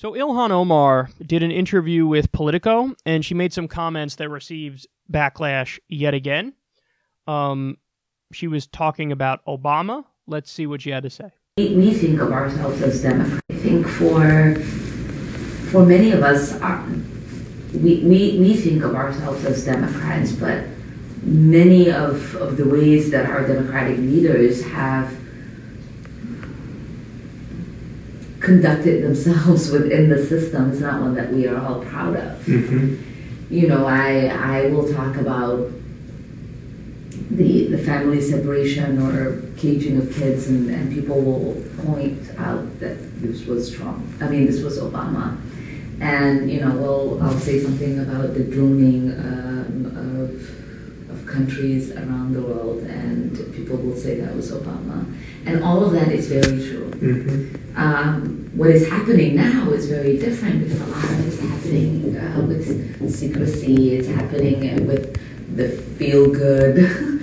So Ilhan Omar did an interview with Politico, and she made some comments that received backlash yet again. She was talking about Obama. Let's see what she had to say. We think of ourselves as Democrats. I think for many of us, we think of ourselves as Democrats, but many of the ways that our Democratic leaders have conducted themselves within the system is not one that we are all proud of. Mm-hmm. You know, I will talk about the family separation or caging of kids, and people will point out that this was Trump. I mean, this was Obama. And, you know, I'll say something about the droning of countries around the world, and people will say that was Obama. And all of that is very true. Mm-hmm. What is happening now is very different, because a lot of it is happening with secrecy. It's happening with the feel-good,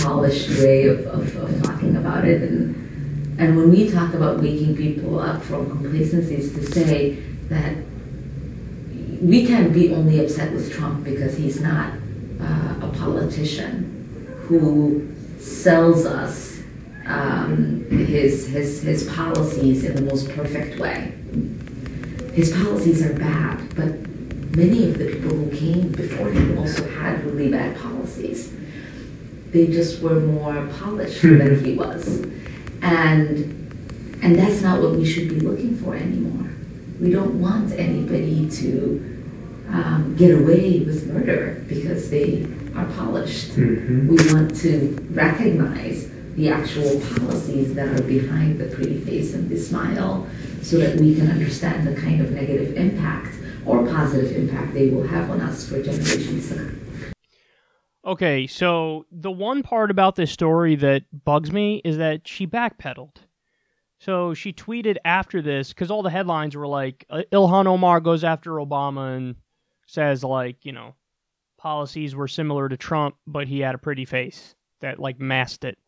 polished way of talking about it. And when we talk about waking people up from complacency, is to say that we can be only upset with Trump because he's not a politician who sells us his policies in the most perfect way. His policies are bad, but many of the people who came before him also had really bad policies. They just were more polished than he was. And that's not what we should be looking for anymore. We don't want anybody to get away with murder because they are polished. Mm-hmm. We want to recognize the actual policies that are behind the pretty face and the smile, so that we can understand the kind of negative impact or positive impact they will have on us for generations to come. Okay, so the one part about this story that bugs me is that she backpedaled. So she tweeted after this, because all the headlines were like, Ilhan Omar goes after Obama and says, like, you know, policies were similar to Trump, but he had a pretty face that, like, masked it.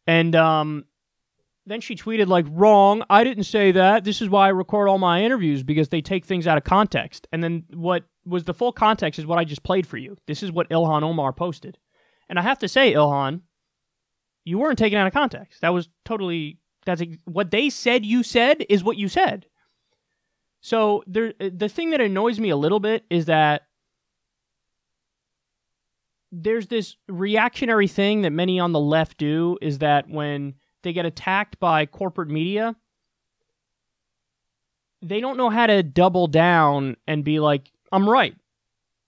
And then she tweeted, like, wrong, I didn't say that. This is why I record all my interviews, because they take things out of context. And then what was the full context is what I just played for you. This is what Ilhan Omar posted. And I have to say, Ilhan, you weren't taken out of context. That was totally, what they said you said is what you said. So the thing that annoys me a little bit is that there's this reactionary thing that many on the left do, is that when they get attacked by corporate media, they don't know how to double down and be like, I'm right.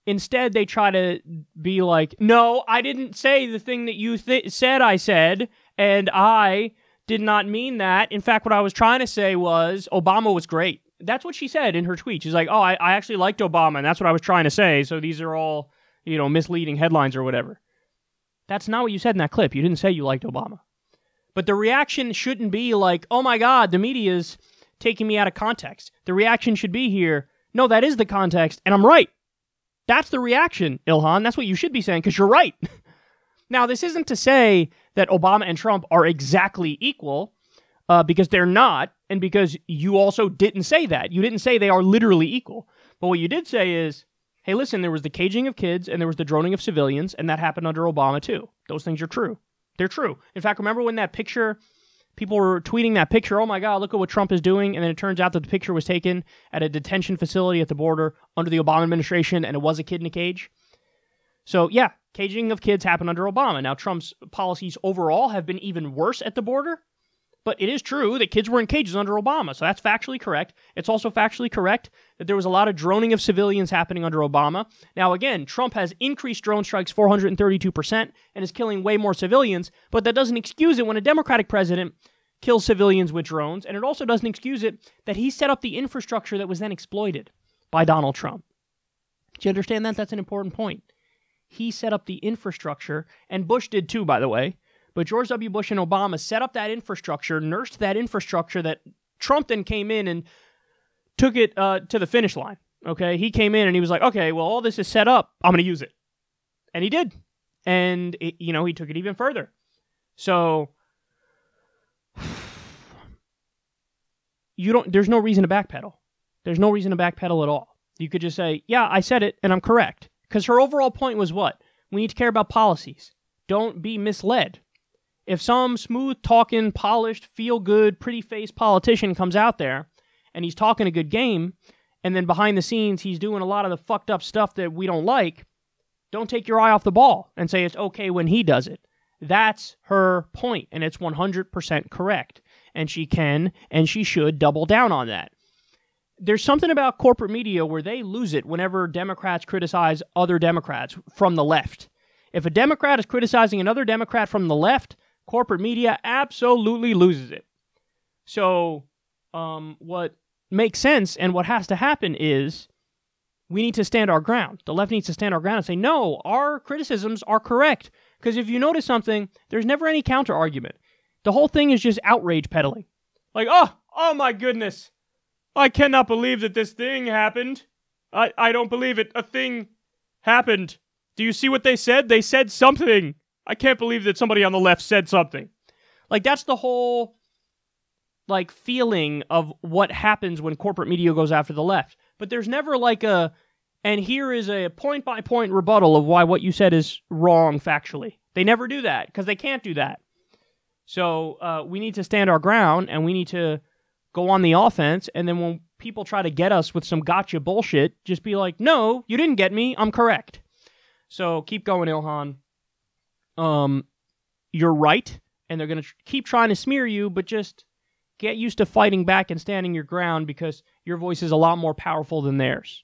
Instead, they try to be like, no, I didn't say the thing that you said I said, and I did not mean that. In fact, what I was trying to say was Obama was great. That's what she said in her tweet. She's like, oh, I actually liked Obama, and that's what I was trying to say, so these are all, you know, misleading headlines or whatever. That's not what you said in that clip. You didn't say you liked Obama. But the reaction shouldn't be like, oh my God, the media's taking me out of context. The reaction should be here, no, that is the context, and I'm right. That's the reaction, Ilhan. That's what you should be saying, because you're right. Now, this isn't to say that Obama and Trump are exactly equal, because they're not, and because you also didn't say that. You didn't say they are literally equal. But what you did say is, hey, listen, there was the caging of kids, and there was the droning of civilians, and that happened under Obama, too. Those things are true. They're true. In fact, remember when that picture, people were tweeting that picture, oh my God, look at what Trump is doing, and then it turns out that the picture was taken at a detention facility at the border under the Obama administration, and it was a kid in a cage. So yeah, caging of kids happened under Obama. Now, Trump's policies overall have been even worse at the border, but it is true that kids were in cages under Obama, so that's factually correct. It's also factually correct that there was a lot of droning of civilians happening under Obama. Now, again, Trump has increased drone strikes 432% and is killing way more civilians, but that doesn't excuse it when a Democratic president kills civilians with drones, and it also doesn't excuse it that he set up the infrastructure that was then exploited by Donald Trump. Do you understand that? That's an important point. He set up the infrastructure, and Bush did too, by the way. But George W. Bush and Obama set up that infrastructure, nursed that infrastructure that Trump then came in and took it to the finish line. Okay, he came in and he was like, okay, well, all this is set up. I'm going to use it. And he did. And, he took it even further. So there's no reason to backpedal. There's no reason to backpedal at all. You could just say, yeah, I said it and I'm correct. Because her overall point was what? We need to care about policies. Don't be misled. If some smooth-talking, polished, feel-good, pretty-faced politician comes out there and he's talking a good game, and then behind the scenes he's doing a lot of the fucked up stuff that we don't like, don't take your eye off the ball and say it's okay when he does it. That's her point, and it's 100% correct. And she can and she should double down on that. There's something about corporate media where they lose it whenever Democrats criticize other Democrats from the left. If a Democrat is criticizing another Democrat from the left, corporate media absolutely loses it. So what makes sense and what has to happen is we need to stand our ground. The left needs to stand our ground and say, no, our criticisms are correct. Because if you notice something, there's never any counter-argument. The whole thing is just outrage peddling. Like, oh my goodness. I cannot believe that this thing happened. I don't believe it. A thing happened. Do you see what they said? They said something. I can't believe that somebody on the left said something. Like, that's the whole, like, feeling of what happens when corporate media goes after the left. But there's never like and here is a point-by-point rebuttal of why what you said is wrong factually. They never do that, because they can't do that. So we need to stand our ground, and we need to go on the offense, and then when people try to get us with some gotcha bullshit, just be like, no, you didn't get me, I'm correct. So keep going, Ilhan. You're right, and they're going to keep trying to smear you, but just get used to fighting back and standing your ground, because your voice is a lot more powerful than theirs.